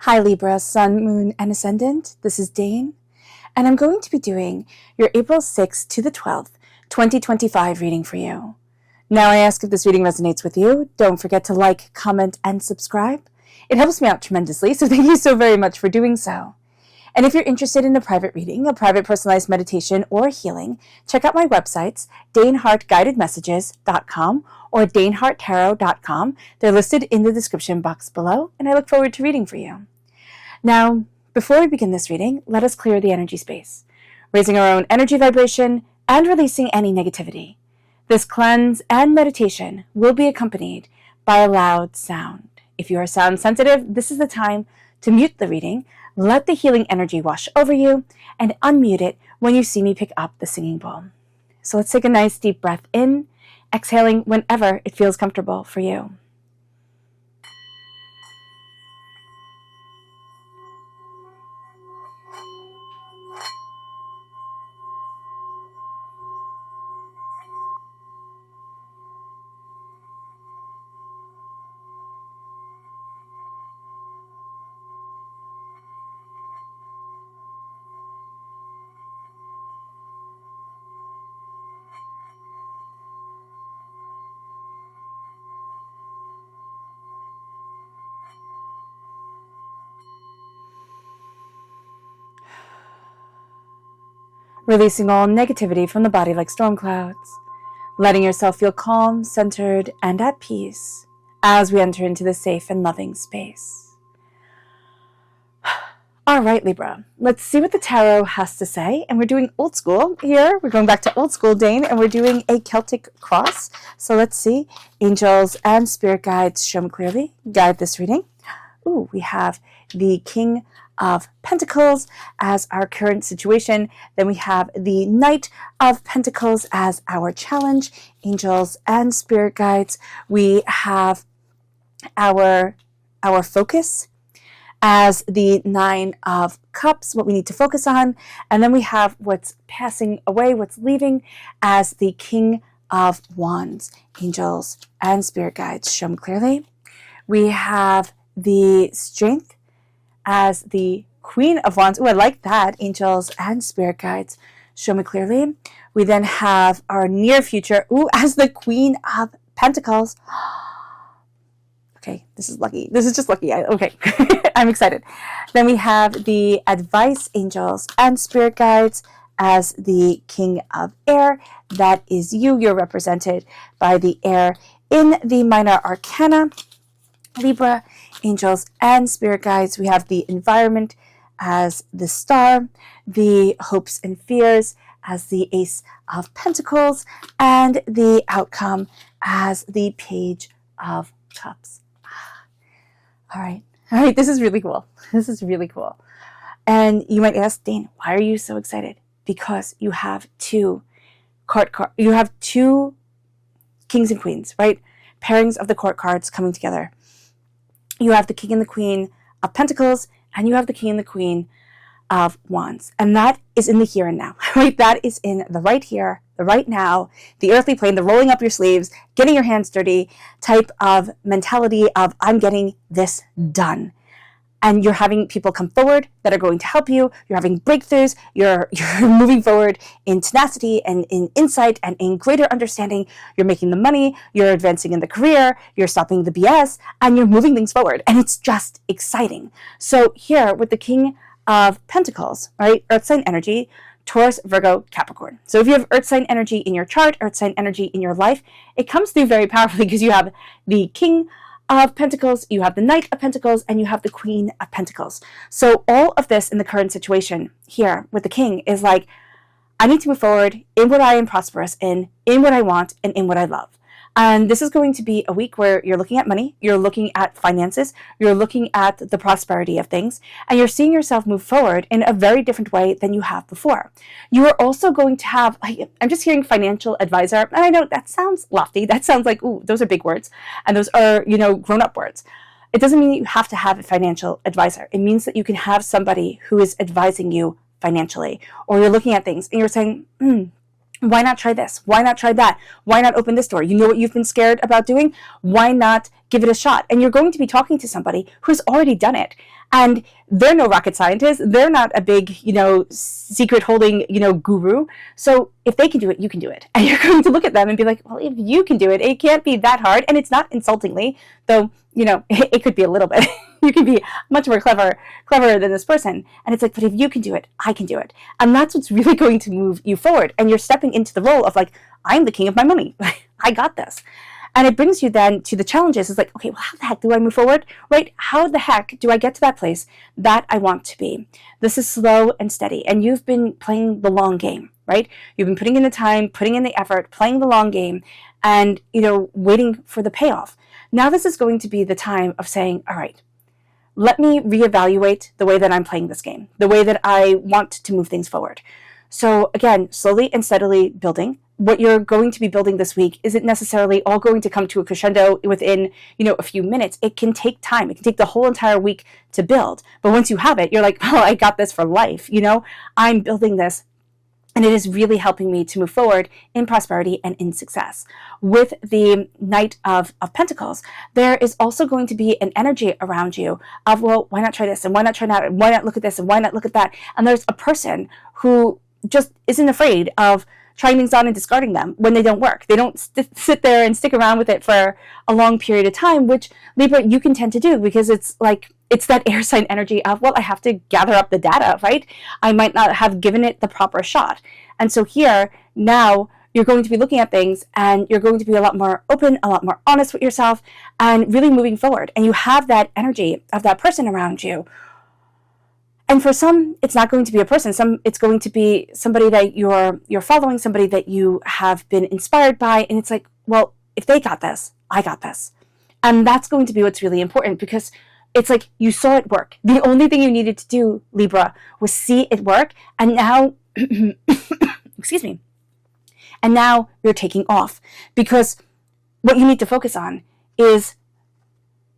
Hi Libra, Sun, Moon, and Ascendant. This is Dane, and I'm going to be doing your April 6th to the 12th, 2025 reading for you. Now I ask if this reading resonates with you. Don't forget to like, comment, and subscribe. It helps me out tremendously, so thank you so very much for doing so. And if you're interested in a private reading, a private personalized meditation, or healing, check out my websites, danehartguidedmessages.com or daneharttarot.com. They're listed in the description box below, and I look forward to reading for you. Now, before we begin this reading, let us clear the energy space, raising our own energy vibration and releasing any negativity. This cleanse and meditation will be accompanied by a loud sound. If you are sound sensitive, this is the time to mute the reading, let the healing energy wash over you, and unmute it when you see me pick up the singing bowl. So let's take a nice deep breath in, exhaling whenever it feels comfortable for you. Releasing all negativity from the body like storm clouds, letting yourself feel calm, centered, and at peace as we enter into the safe and loving space. All right, Libra, let's see what the tarot has to say. And we're doing old school here. We're going back to old school, Dane, and we're doing a Celtic cross. So let's see. Angels and spirit guides, show me clearly. Guide this reading. Ooh, we have the King of Pentacles as our current situation. Then we have the Knight of Pentacles as our challenge. Angels and spirit guides. We have our focus as the Nine of Cups, what we need to focus on. And then we have what's passing away, what's leaving, as the King of Wands. Angels and spirit guides, show me clearly. We have the Strength as the Queen of Wands. Ooh, I like that. Angels and spirit guides, show me clearly. We then have our near future, as the Queen of Pentacles. Okay, this is lucky. This is just lucky. Okay, I'm excited. Then we have the Advice, Angels and spirit guides as the King of Air. That is you. You're represented by the air in the minor arcana. Libra, angels and spirit guides. We have the environment as the Star, the hopes and fears as the Ace of Pentacles, and the outcome as the Page of Cups. All right, this is really cool. This is really cool. And you might ask, Dane, why are you so excited? Because you have two you have two kings and queens, right? Pairings of the court cards coming together. You have the King and the Queen of Pentacles, and you have the King and the Queen of Wands. And that is in the here and now, right? That is in the right here, the right now, the earthly plane, the rolling up your sleeves, getting your hands dirty type of mentality of I'm getting this done. And you're having people come forward that are going to help you. You're having breakthroughs. You're moving forward in tenacity and in insight and in greater understanding. You're making the money. You're advancing in the career. You're stopping the BS, and you're moving things forward. And it's just exciting. So here with the King of Pentacles, right? Earth sign energy, Taurus, Virgo, Capricorn. So if you have Earth sign energy in your chart, Earth sign energy in your life, it comes through very powerfully because you have the King of Pentacles, you have the Knight of Pentacles, and you have the Queen of Pentacles. So all of this in the current situation here with the King is like, I need to move forward in what I am prosperous in what I want, and in what I love. And this is going to be a week where you're looking at money, you're looking at finances, you're looking at the prosperity of things, and you're seeing yourself move forward in a very different way than you have before. You are also going to have, I'm just hearing financial advisor, and I know that sounds lofty, that sounds like, ooh, those are big words, and those are, grown-up words. It doesn't mean you have to have a financial advisor. It means that you can have somebody who is advising you financially, or you're looking at things and you're saying, why not try this? Why not try that? Why not open this door? You know what you've been scared about doing? Why not give it a shot? And you're going to be talking to somebody who's already done it. And they're no rocket scientists. They're not a big, secret holding, guru. So if they can do it, you can do it. And you're going to look at them and be like, well, if you can do it, it can't be that hard. And it's not insultingly, though, it could be a little bit. You can be much more cleverer than this person. And it's like, but if you can do it, I can do it. And that's what's really going to move you forward. And you're stepping into the role of like, I'm the king of my money. I got this. And it brings you then to the challenges. It's like, okay, well, how the heck do I move forward, right? How the heck do I get to that place that I want to be? This is slow and steady. And you've been playing the long game, right? You've been putting in the time, putting in the effort, playing the long game, and, waiting for the payoff. Now this is going to be the time of saying, all right, let me reevaluate the way that I'm playing this game, the way that I want to move things forward. So again, slowly and steadily building. What you're going to be building this week isn't necessarily all going to come to a crescendo within, a few minutes. It can take time. It can take the whole entire week to build. But once you have it, you're like, oh, I got this for life. I'm building this. And it is really helping me to move forward in prosperity and in success. With the Knight of Pentacles, there is also going to be an energy around you of, well, why not try this? And why not try that? And why not look at this? And why not look at that? And there's a person who just isn't afraid of trying things on and discarding them when they don't work. They don't sit there and stick around with it for a long period of time, which Libra, you can tend to do because it's that air sign energy of, well, I have to gather up the data, right? I might not have given it the proper shot. And so here, now, you're going to be looking at things and you're going to be a lot more open, a lot more honest with yourself, and really moving forward. And you have that energy of that person around you. And for some, it's not going to be a person. It's going to be somebody that you're following, somebody that you have been inspired by. And it's like, well, if they got this, I got this. And that's going to be what's really important, because it's like you saw it work. The only thing you needed to do, Libra, was see it work. And now, excuse me, and now you're taking off, because what you need to focus on is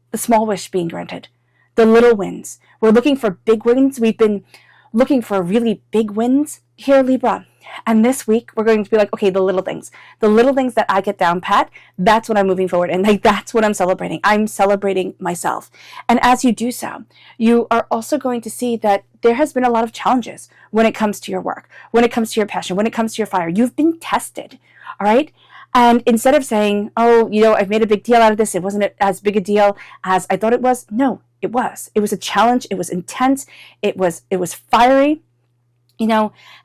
the small wish being granted, the little wins. We're looking for big wins. We've been looking for really big wins here, Libra. And this week, we're going to be like, okay, the little things that I get down pat, that's what I'm moving forward. And that's what I'm celebrating. I'm celebrating myself. And as you do so, you are also going to see that there has been a lot of challenges when it comes to your work, when it comes to your passion, when it comes to your fire. You've been tested, all right? And instead of saying, oh, I've made a big deal out of this, it wasn't as big a deal as I thought it was. No, it was. It was a challenge. It was intense. It was fiery.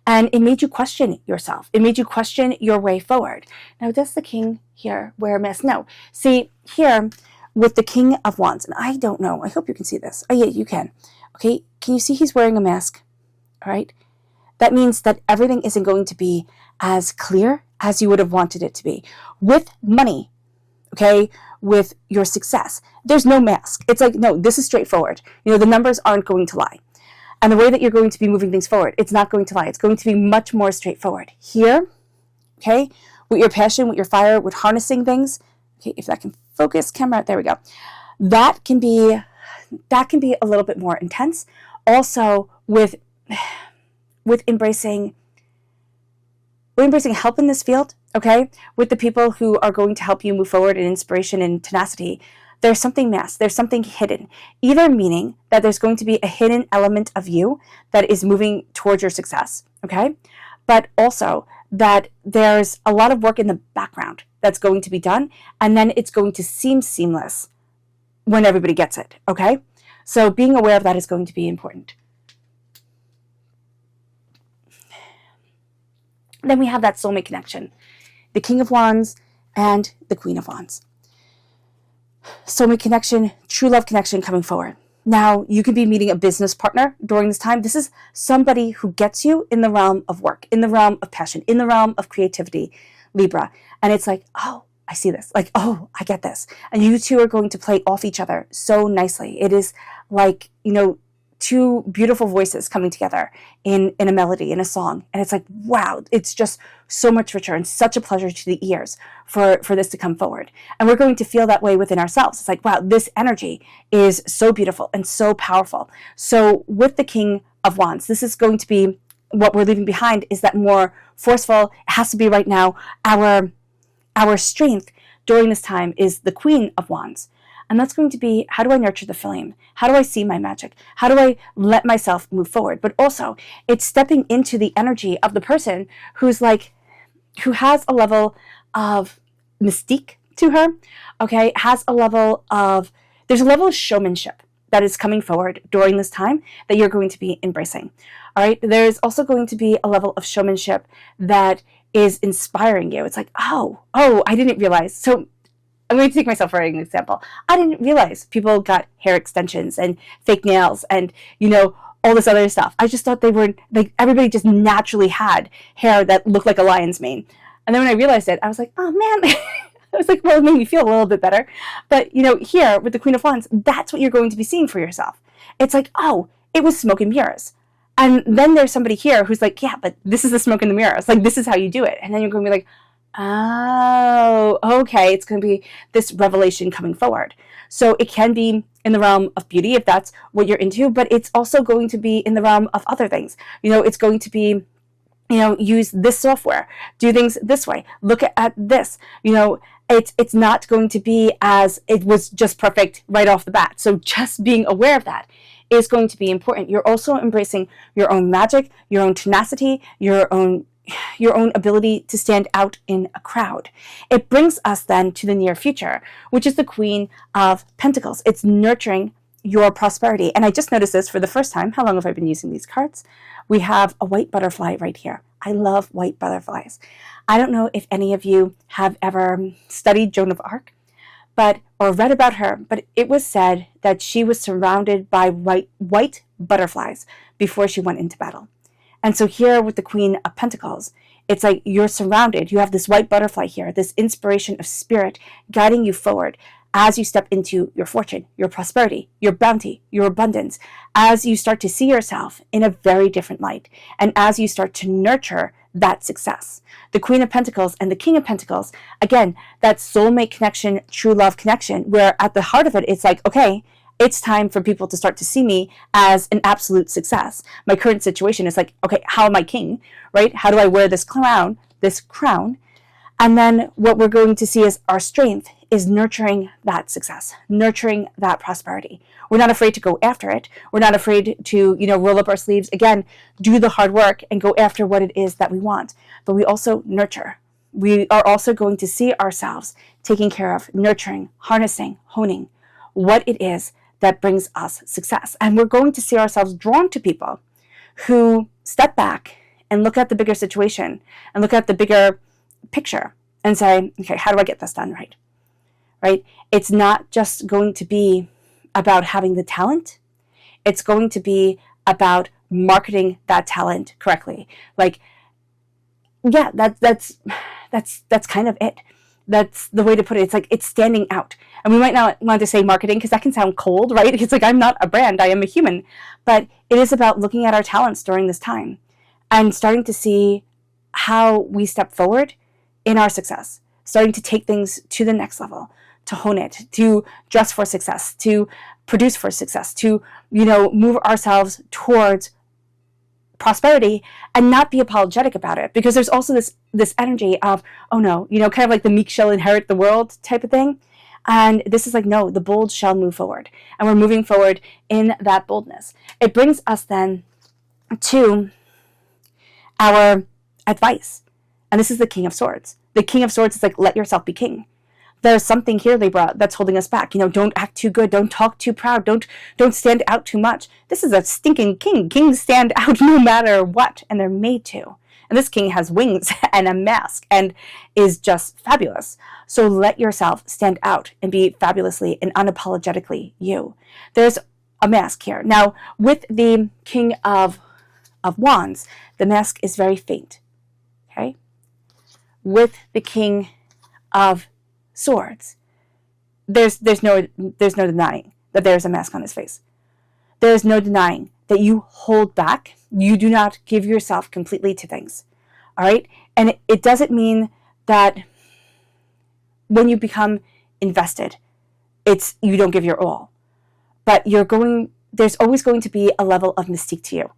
And it made you question yourself. It made you question your way forward. Now, does the king here wear a mask? No. See, here with the King of Wands, and I don't know. I hope you can see this. Oh, yeah, you can. Okay, can you see he's wearing a mask? All right. That means that everything isn't going to be as clear as you would have wanted it to be. With money, okay, with your success, there's no mask. It's like, no, this is straightforward. The numbers aren't going to lie. And the way that you're going to be moving things forward, it's not going to lie. It's going to be much more straightforward. Here, okay, with your passion, with your fire, with harnessing things, okay, if that can focus, camera, there we go. That can be a little bit more intense. Also, with embracing help in this field, okay, with the people who are going to help you move forward in inspiration and tenacity. There's something masked, there's something hidden, either meaning that there's going to be a hidden element of you that is moving towards your success, okay? But also that there's a lot of work in the background that's going to be done, and then it's going to seem seamless when everybody gets it, okay? So being aware of that is going to be important. Then we have that soulmate connection, the King of Wands and the Queen of Wands. Soulmate connection, true love connection coming forward. Now, you could be meeting a business partner during this time. This is somebody who gets you in the realm of work, in the realm of passion, in the realm of creativity, Libra. And it's like, oh, I see this. Like, oh, I get this. And you two are going to play off each other so nicely. It is like, two beautiful voices coming together in a melody, in a song. And it's like, wow, it's just so much richer and such a pleasure to the ears for this to come forward. And we're going to feel that way within ourselves. It's like, wow, this energy is so beautiful and so powerful. So with the King of Wands, this is going to be what we're leaving behind, is that more forceful, it has to be right now. Our strength during this time is the Queen of Wands. And that's going to be, how do I nurture the flame? How do I see my magic? How do I let myself move forward? But also, it's stepping into the energy of the person who has a level of mystique to her, okay, there's a level of showmanship that is coming forward during this time that you're going to be embracing. All right, there's also going to be a level of showmanship that is inspiring you. It's like, oh, I didn't realize. So I'm going to take myself for an example. I didn't realize people got hair extensions and fake nails and, all this other stuff. I just thought they were, like, everybody just naturally had hair that looked like a lion's mane. And then when I realized it, I was like, oh man, I was like, well, it made me feel a little bit better. But, here with the Queen of Wands, that's what you're going to be seeing for yourself. It's like, oh, it was smoke and mirrors. And then there's somebody here who's like, yeah, but this is the smoke and the mirrors. Like, this is how you do it. And then you're going to be like, oh, okay. It's going to be this revelation coming forward. So it can be in the realm of beauty if that's what you're into, but it's also going to be in the realm of other things. It's going to be, use this software, do things this way, look at this, it's not going to be as it was just perfect right off the bat. So just being aware of that is going to be important. You're also embracing your own magic, your own tenacity, your own ability to stand out in a crowd. It brings us then to the near future, which is the Queen of Pentacles. It's nurturing your prosperity. And I just noticed this for the first time. How long have I been using these cards? We have a white butterfly right here. I love white butterflies. I don't know if any of you have ever studied Joan of Arc, or read about her, but it was said that she was surrounded by white butterflies before she went into battle. And so here with the Queen of Pentacles, it's like you're surrounded. You have this white butterfly here, this inspiration of spirit guiding you forward as you step into your fortune, your prosperity, your bounty, your abundance, as you start to see yourself in a very different light, and as you start to nurture that success. The Queen of Pentacles and the King of Pentacles, again, that soulmate connection, true love connection, where at the heart of it, it's like, okay, it's time for people to start to see me as an absolute success. My current situation is like, okay, how am I king, right? How do I wear this crown? And then what we're going to see is our strength is nurturing that success, nurturing that prosperity. We're not afraid to go after it. We're not afraid to, roll up our sleeves, again, do the hard work and go after what it is that we want. But we also nurture. We are also going to see ourselves taking care of, nurturing, harnessing, honing what it is that brings us success. And we're going to see ourselves drawn to people who step back and look at the bigger situation and look at the bigger picture and say, okay, how do I get this done right? Right? It's not just going to be about having the talent. It's going to be about marketing that talent correctly. Like, yeah, that's kind of it. That's the way to put it. It's like it's standing out. And we might not want to say marketing because that can sound cold, right? It's like I'm not a brand, I am a human. But it is about looking at our talents during this time and starting to see how we step forward in our success, starting to take things to the next level, to hone it, to dress for success, to produce for success, to, move ourselves towards prosperity and not be apologetic about it. Because there's also this energy of, oh no, kind of like the meek shall inherit the world type of thing. And this is like, no, the bold shall move forward. And we're moving forward in that boldness. It brings us then to our advice. And this is the King of Swords. The King of Swords is like, let yourself be king. There's something here, Libra, that's holding us back. Don't act too good. Don't talk too proud. Don't stand out too much. This is a stinking king. Kings stand out no matter what, and they're made to. And this king has wings and a mask and is just fabulous. So let yourself stand out and be fabulously and unapologetically you. There's a mask here. Now, with the King of Wands, the mask is very faint. Okay? With the King of Swords, there's no denying that there's a mask on his face. There's no denying that you hold back. You do not give yourself completely to things. All right? And it doesn't mean that when you become invested, it's you don't give your all. But there's always going to be a level of mystique to you.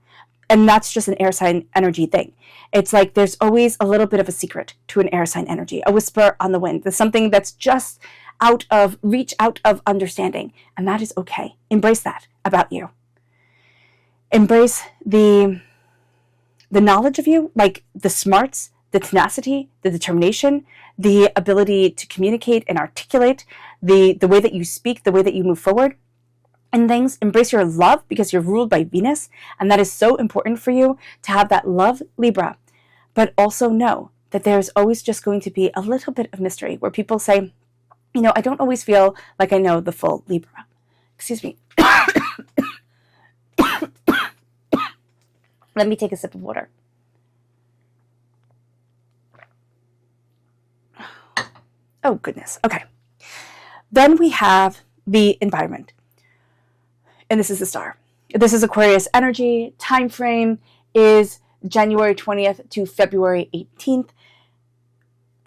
And that's just an air sign energy thing. It's like there's always a little bit of a secret to an air sign energy, a whisper on the wind. There's something that's just out of reach, out of understanding. And that is okay. Embrace that about you. Embrace the knowledge of you, like the smarts, the tenacity, the determination, the ability to communicate and articulate, the way that you speak, the way that you move forward and things. Embrace your love because you're ruled by Venus, and that is so important for you to have that love, Libra. But also know that there's always just going to be a little bit of mystery where people say, you know, I don't always feel like I know the full Libra. Excuse me. Let me take a sip of water. Oh, goodness. Okay. Then we have the environment. And this is the star. This is Aquarius energy. Time frame is January 20th to February 18th.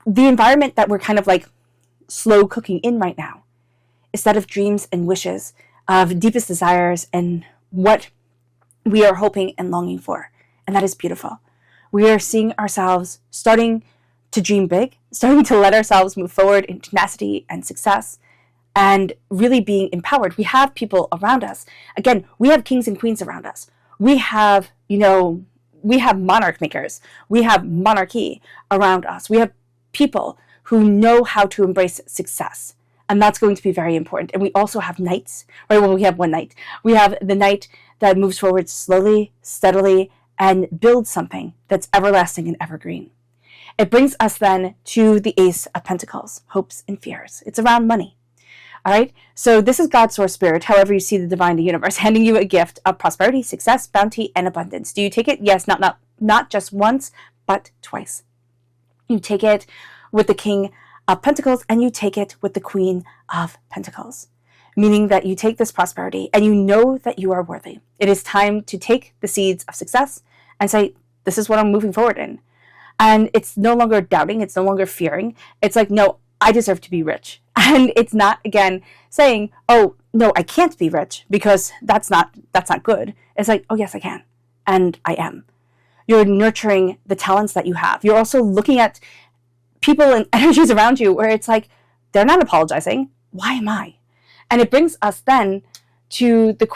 The environment that we're kind of like slow cooking in right now is that of dreams and wishes, of deepest desires and what we are hoping and longing for. And that is beautiful. We are seeing ourselves starting to dream big, starting to let ourselves move forward in tenacity and success, and really being empowered. We have people around us. Again, we have kings and queens around us. We have, we have monarch makers. We have monarchy around us. We have people who know how to embrace success. And that's going to be very important. And we also have knights, right? Well, we have one knight. We have the knight that moves forward slowly, steadily, and builds something that's everlasting and evergreen. It brings us then to the Ace of Pentacles, hopes and fears. It's around money. All right. So this is God's source spirit, however you see the divine, the universe, handing you a gift of prosperity, success, bounty, and abundance. Do you take it? Yes, not just once, but twice. You take it with the King of Pentacles and you take it with the Queen of Pentacles, meaning that you take this prosperity and you know that you are worthy. It is time to take the seeds of success and say, this is what I'm moving forward in. And it's no longer doubting. It's no longer fearing. It's like, no, I deserve to be rich. And it's not, again, saying, oh, no, I can't be rich because that's not good. It's like, oh, yes, I can. And I am. You're nurturing the talents that you have. You're also looking at people and energies around you where it's like, they're not apologizing. Why am I? And it brings us then to the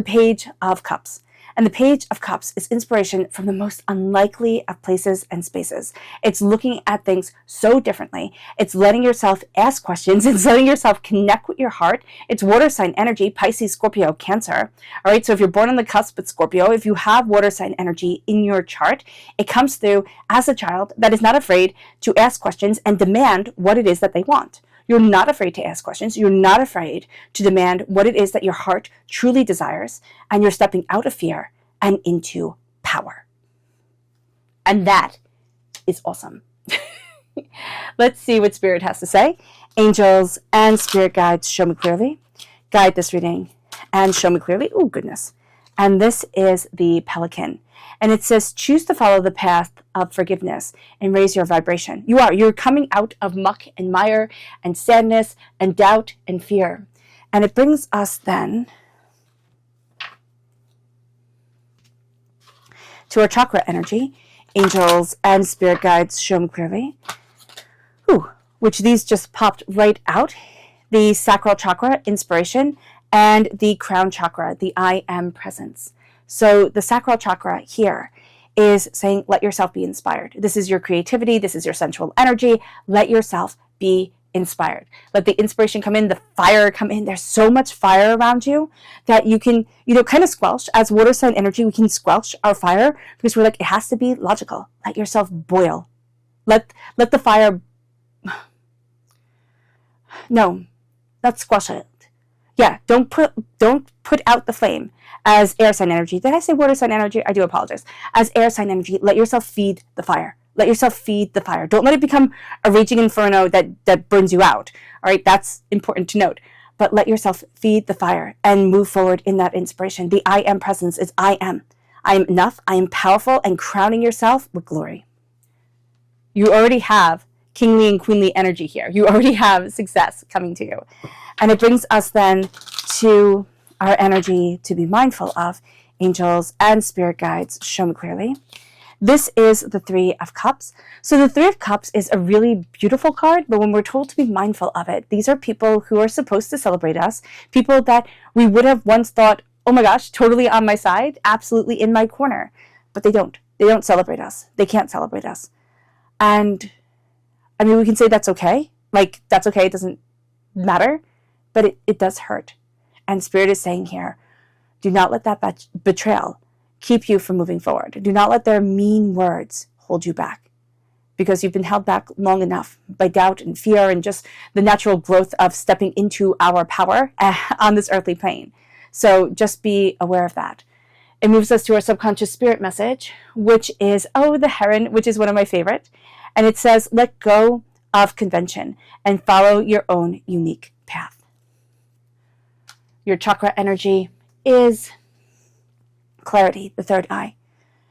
Page of Cups. And the Page of Cups is inspiration from the most unlikely of places and spaces. It's looking at things so differently. It's letting yourself ask questions. It's letting yourself connect with your heart. It's water sign energy, Pisces, Scorpio, Cancer. All right, so if you're born on the cusp with Scorpio, if you have water sign energy in your chart, it comes through as a child that is not afraid to ask questions and demand what it is that they want. You're not afraid to ask questions. You're not afraid to demand what it is that your heart truly desires. And you're stepping out of fear and into power. And that is awesome. Let's see what Spirit has to say. Angels and Spirit guides, show me clearly. Guide this reading and show me clearly. Oh, goodness. And this is the Pelican. And it says, choose to follow the path of forgiveness and raise your vibration. You're coming out of muck and mire and sadness and doubt and fear. And it brings us then to our chakra energy. Angels and Spirit guides, show me clearly. Which these just popped right out. The sacral chakra, inspiration, and the crown chakra, the I am presence. So the sacral chakra here is saying, let yourself be inspired. This is your creativity. This is your sensual energy. Let yourself be inspired. Let the inspiration come in, the fire come in. There's so much fire around you that you can, kind of squelch. As water sign energy, we can squelch our fire because we're like, it has to be logical. Let yourself boil. Let the fire, no, let's squelch it. Yeah, don't put out the flame. As air sign energy, did I say water sign energy? I do apologize. As air sign energy, let yourself feed the fire. Let yourself feed the fire. Don't let it become a raging inferno that burns you out. All right, that's important to note. But let yourself feed the fire and move forward in that inspiration. The I am presence is I am. I am enough. I am powerful, and crowning yourself with glory. You already have kingly and queenly energy here. You already have success coming to you. And it brings us then to our energy to be mindful of. Angels and Spirit guides, show me clearly. This is the Three of Cups. So the Three of Cups is a really beautiful card, but when we're told to be mindful of it, these are people who are supposed to celebrate us, people that we would have once thought, oh my gosh, totally on my side, absolutely in my corner, but they don't. They don't celebrate us. They can't celebrate us. And I mean, we can say that's okay. Like, that's okay. It doesn't matter, but it does hurt. And Spirit is saying here, do not let that betrayal keep you from moving forward. Do not let their mean words hold you back, because you've been held back long enough by doubt and fear and just the natural growth of stepping into our power on this earthly plane. So just be aware of that. It moves us to our subconscious spirit message, which is, the heron, which is one of my favorite. And it says, let go of convention and follow your own unique path. Your chakra energy is clarity, the third eye.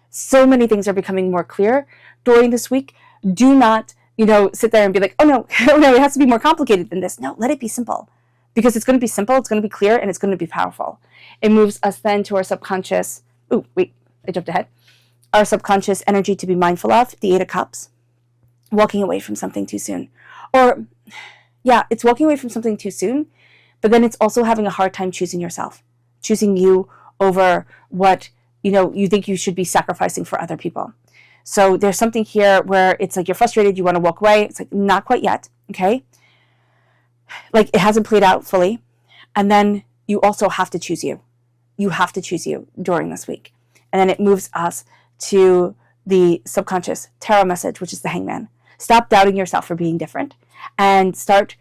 So many things are becoming more clear during this week. Do not, sit there and be like, oh no, it has to be more complicated than this. No, let it be simple, because it's going to be simple, it's going to be clear, and it's going to be powerful. It moves us then to our subconscious. I jumped ahead. Our subconscious energy to be mindful of, the Eight of Cups. Walking away from something too soon. Or, it's walking away from something too soon, but then it's also having a hard time choosing yourself, choosing you over what, you think you should be sacrificing for other people. So there's something here where it's like you're frustrated, you want to walk away. It's like, not quite yet, okay? Like, it hasn't played out fully. And then you also have to choose you. You have to choose you during this week. And then it moves us to the subconscious tarot message, which is the Hangman. Stop doubting yourself for being different and start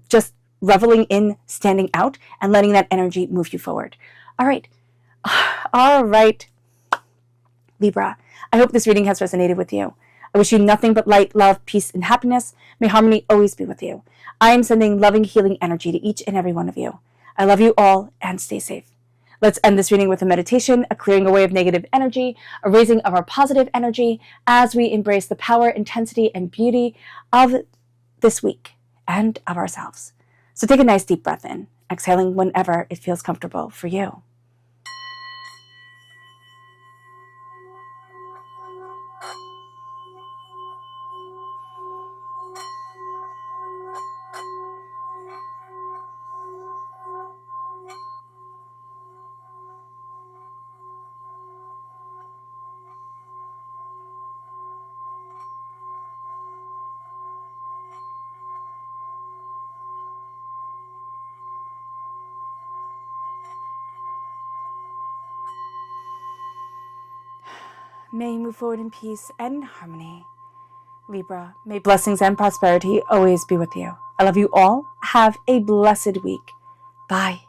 just reveling in standing out and letting that energy move you forward. All right, Libra. I hope this reading has resonated with you. I wish you nothing but light, love, peace, and happiness. May harmony always be with you. I am sending loving, healing energy to each and every one of you. I love you all, and stay safe. Let's end this reading with a meditation, a clearing away of negative energy, a raising of our positive energy as we embrace the power, intensity, and beauty of this week and of ourselves. So take a nice deep breath in, exhaling whenever it feels comfortable for you. May you move forward in peace and harmony. Libra, may blessings and prosperity always be with you. I love you all. Have a blessed week. Bye.